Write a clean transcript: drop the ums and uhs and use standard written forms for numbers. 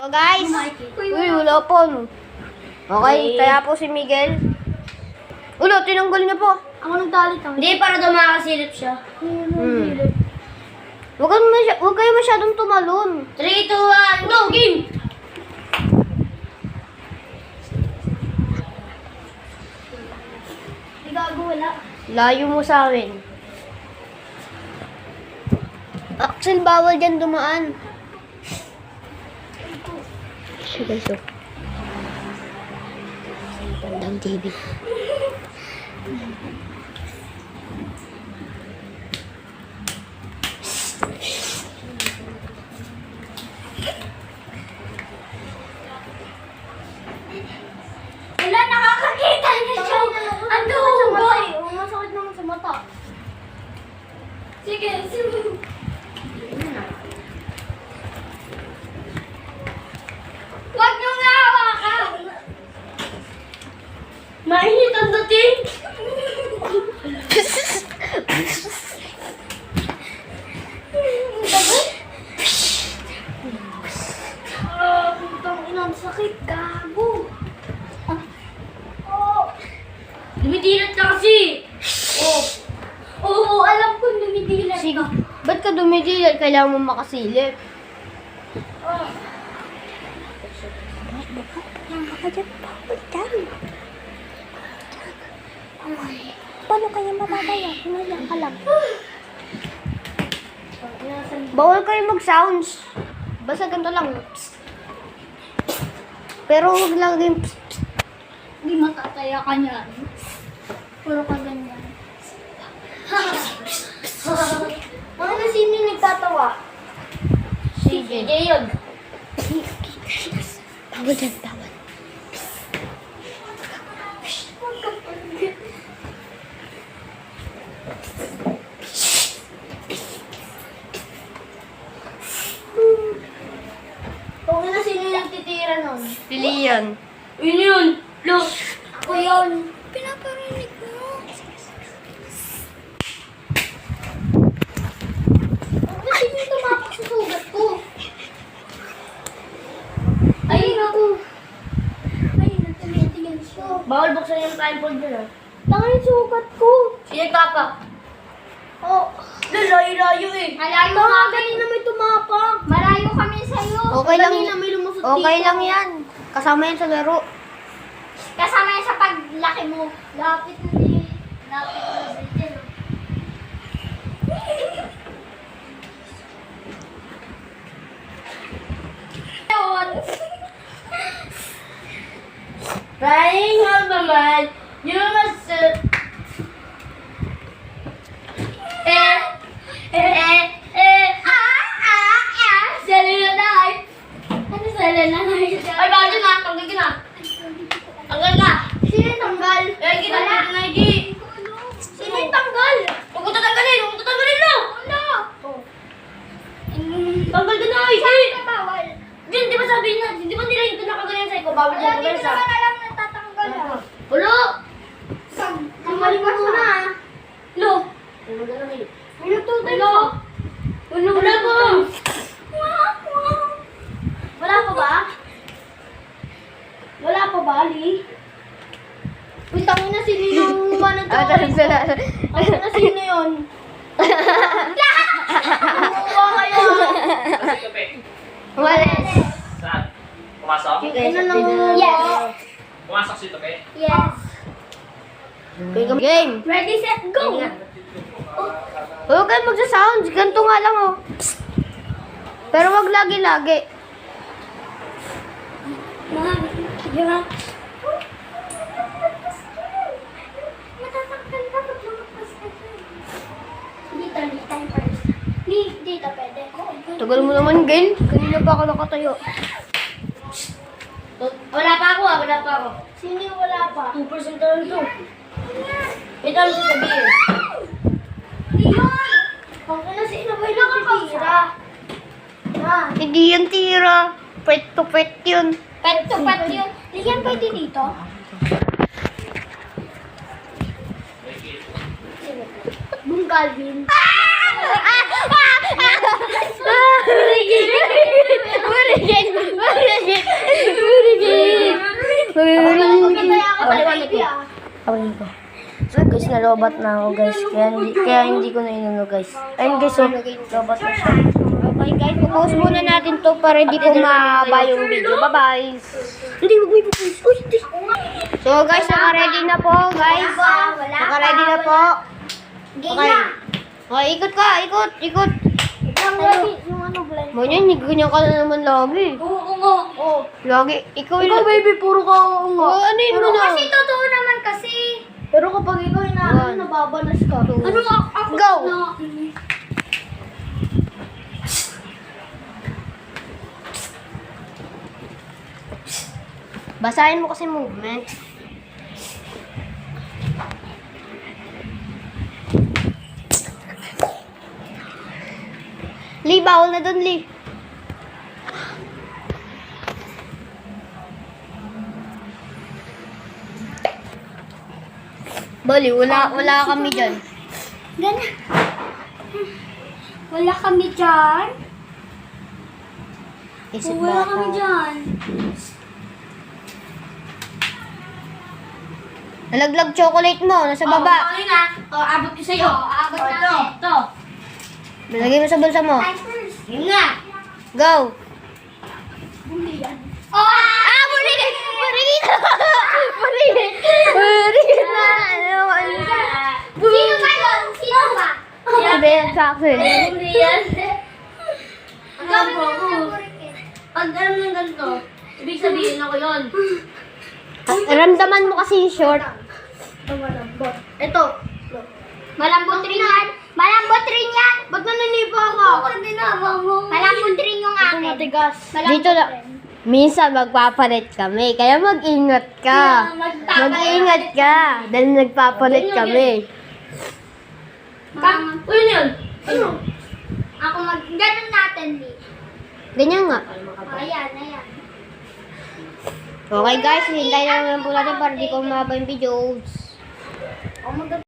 So guys, uy, wala po. Okay, kaya po si Miguel. Ulo, tinanggal niya po. Ako nagdalit ako. Hindi, para daw makasilip siya. Huwag kayo masyadong tumalon. 3, 2, 1, go! Game! Di gago, wala. Layo mo sa amin. Axel, bawal dyan dumaan. Sige, so. Pandang TV. Wala, nakakakita niya siya. Ang dugoy. Masakit naman sa mata. Sige, sige. Huwag niyo nga hawakan. Mainit ang dating! Putang ina, ang sakit. Gago. Oh. Dumidilat ka kasi! Oo, alam ko lumidilat Sige. ka. Ba't ka dumidilat? Kailangan mo makasilip. Paano kaya matataya? Hinayang ka lang. Bawal kayo mag-sounds. Basta ganito lang. Psst. Pero huwag lang yung psst. Hindi matataya ka niyan. Puro ka ganyan. Ano sino yung nagtatawa? Si JJ yun. Bawal dyan, bawal. Kung ano sino yung nagtitira nun? Pili yan. Yun yun! Look! Ako yun. Pinaparinig mo. Ano sino yung tumapak sa sugat ko? Ayun ako. Ayun, nagtumitingin siya. Bawal buksan yung blindfold nyo na. Tanga yung sugat ko. Sino tapak? Oh. Layo-layo eh! Malayo nga kanina may tumapak. Malayo kami sa'yo. Okay lang. Kanina may lumusot Okay dito. lang yan. Kasama yan sa laro. Kasama yan sa paglaki mo. Lapit na din. Lapit na din. Ayun. Trying on the man, you must Selena Day! Ano Selena na yun? Ay, bakit yun ah? Tanggal ka na! Tanggal ka! Sino yung tanggal? Ay, ginagawa na Nike! Sino yung tanggal? Huwag ko tatanggalin! Huwag ko tatanggalin na! Ano? Tanggal ka na! Saan ka bawal? Diyan, di ba sabi na? Di ba nila yung nakaganyan sa'yo ko? Bawal Wala, dyan di ko ko sa... naman alam na tatanggal ah. Ulo! Tanggalin mo muna ah. Ulo! Tanggal ka na ngayon. Ulo tutay Ulo! mo. Ulo! Wala po! Wala pa ba? Wala pa ba, Ali? Uy, tangin na sino yung umano to? Tangin na sino yun? Kumuha kayo. Walis. Saan? Pumasok? Ano nang Yes. Pumasok si Tope? Yes. Game. Ready, set, go! Huwag kayo magsa-sounds. Ganito nga lang, oh. Psst. Pero wag lagi-lagi. Sige ba? Matatanggal ka pag lumagpas ka dyan. Dito tayo first. Dito pwede. Tagal mo naman, Gail. Kanina pa ako nakatayo. Wala pa ako ah, wala pa ako. Sino yung wala pa? 2% lang ito. Ito ang sasabihin. Leon! Kung ano sino ba yung nakakasira? Ah, Hindi yan tira. Pet to pet yun. pet to pet yun. Leon, pwede dito? Boom Calvin. Uligin! Uligin! Uligin! Aray ko. So guys, nalobat na ako guys. Kaya hindi ko na inuno guys. Ayun guys, so lobat na siya. Okay guys, pupause muna natin to para hindi po mahaba yung video. Bye-bye! Hindi, wag mo ipupause. Uy, hindi. So guys, naka-ready na po guys. Naka-ready na po. Okay. Okay, ikot ka, ikot. Yung ano, blind. Mo niyan, ganyan ka na naman lagi. Oo nga. Oo. Lagi, ikaw Baby, puro ka oo nga. ano yun mo na? Kasi totoo naman kasi. Pero kapag ikaw One, nababanas ka. two, Ano ako go! na? Basahin mo kasi movement. Lee, bawal na doon, Lee. Bali, wala kami dyan. Ganun. Wala kami dyan. Isip Wala bata. kami dyan. Nalaglag chocolate mo, nasa baba. Okay na. Abot ko sa'yo. Abot Ito. natin. Ito. Lagay mo sa bulsa mo. Time first. Yun nga. Go! Bumili yan. Ah, buri na! Sino ba yun? Sino ba? Hindi yan sa akin. Hindi yan. Ang dami mo ng favorite eh. Pag alam ng ganito, ibig sabihin ako yun. Ramdaman mo kasi yung short. Ito. Malambot rin yan. Malambot rin yan. Ba't naninipa ako? Hindi na, mamo. Malambot rin yung akin. Ito matigas. Dito na. Minsan magpapalit kami, kaya mag-ingat ka. Mag-ingat ka, dahil nagpapalit kami. Uy, yun. Ano? Ako ganun natin, Lee. Ganyan nga. Ayan, ayan. Okay guys, hintayin lang po natin para di ko mahaba yung videos. Oh,